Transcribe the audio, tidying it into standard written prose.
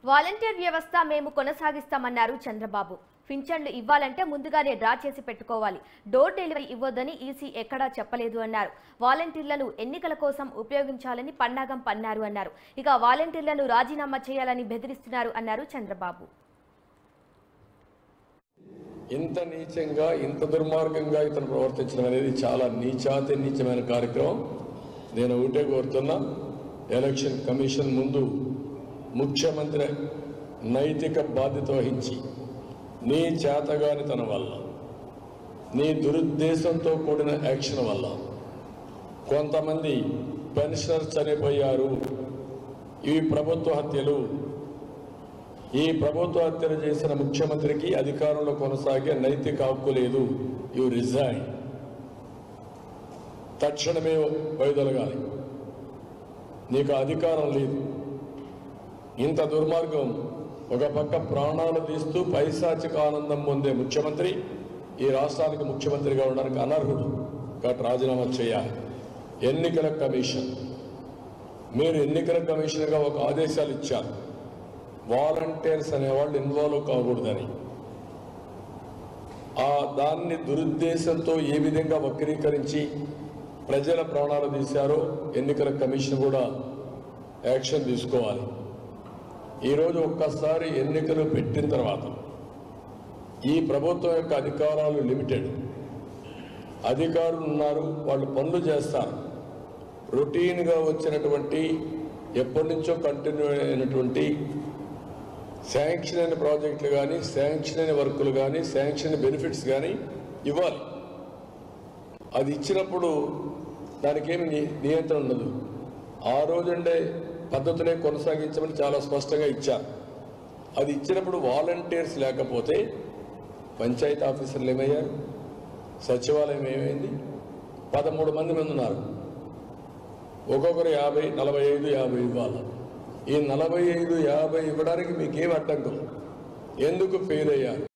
Volunteer వ్యవస్థ మేము కొనసాగిస్తామన్నారు చంద్రబాబు. పింఛన్లు ఇవ్వాలంటే ముందుగానే డ్రా చేసి పెట్టుకోవాలి. డోర్ డెలివరీ ఇవ్వొద్దని ఈసీ ఎక్కడా చెప్పలేదు అన్నారు. వాలంటీర్లను ఎన్నికల కోసం ఉపయోగించాలని పన్నాగం పన్నారు అన్నారు. ఇక వాలంటీర్లను రాజీనామా చేయాలని బెదిరిస్తున్నారు అన్నారు చంద్రబాబు. ఇంత నీచంగా ఇంత దుర్మార్గంగా ఇతను ప్రవర్తించడం అనేది చాలా నీచమైన కార్యక్రమం. నేను ఒకటే కోరుతున్నా, ఎలక్షన్ కమిషన్ ముందు ముఖ్యమంత్రి నైతిక బాధ్యత వహించి నీ చేతగానితనం వల్ల, నీ దురుద్దేశంతో కూడిన యాక్షన్ వల్ల కొంతమంది పెన్షనర్స్ చనిపోయారు. ఈ ప్రభుత్వ హత్యలు చేసిన ముఖ్యమంత్రికి అధికారంలో కొనసాగే నైతిక హక్కు లేదు. You resign. తక్షణమే వైదొలగాలి. నీకు అధికారం లేదు. ఇంత దుర్మార్గం, ఒక పక్క ప్రాణాలు తీస్తూ పైశాచిక ఆనందం పొందే ముఖ్యమంత్రి ఈ రాష్ట్రానికి ముఖ్యమంత్రిగా ఉండడానికి అనర్హుడు. కాబట్టి రాజీనామా చేయాలి. ఎన్నికల కమిషన్, మీరు ఎన్నికల కమిషన్గా ఒక ఆదేశాలు ఇచ్చారు, వాలంటీర్స్ అనేవాళ్ళు ఇన్వాల్వ్ కాకూడదని. దాన్ని దురుద్దేశంతో ఏ విధంగా వక్రీకరించి ప్రజల ప్రాణాలు తీశారో ఎన్నికల కమిషన్ కూడా యాక్షన్ తీసుకోవాలి. ఈరోజు ఒక్కసారి ఎన్నికలు పెట్టిన తర్వాత ఈ ప్రభుత్వం యొక్క అధికారాలు లిమిటెడ్. అధికారులు ఉన్నారు, వాళ్ళు పనులు చేస్తారు. రొటీన్గా వచ్చినటువంటి ఎప్పటి నుంచో కంటిన్యూ అయినటువంటి శాంక్షన్ అయిన ప్రాజెక్టులు కానీ, శాంక్షన్ అయిన వర్కులు కానీ, శాంక్షన్ బెనిఫిట్స్ కానీ ఇవ్వాలి. అది ఇచ్చినప్పుడు దానికి ఏమి నియంత్రణ ఉండదు. ఆ రోజుండే పద్ధతులే కొనసాగించమని చాలా స్పష్టంగా ఇచ్చారు. అది ఇచ్చినప్పుడు వాలంటీర్స్ లేకపోతే పంచాయతీ ఆఫీసర్లు ఏమయ్యారు, సచివాలయం ఏమైంది? 13 మంది ఉన్నారు. ఒక్కొక్కరు 50, 45, 50 ఇవ్వాలి. ఈ 45, 50 ఇవ్వడానికి మీకేం అడ్డంకం? ఎందుకు ఫెయిల్ అయ్యారు?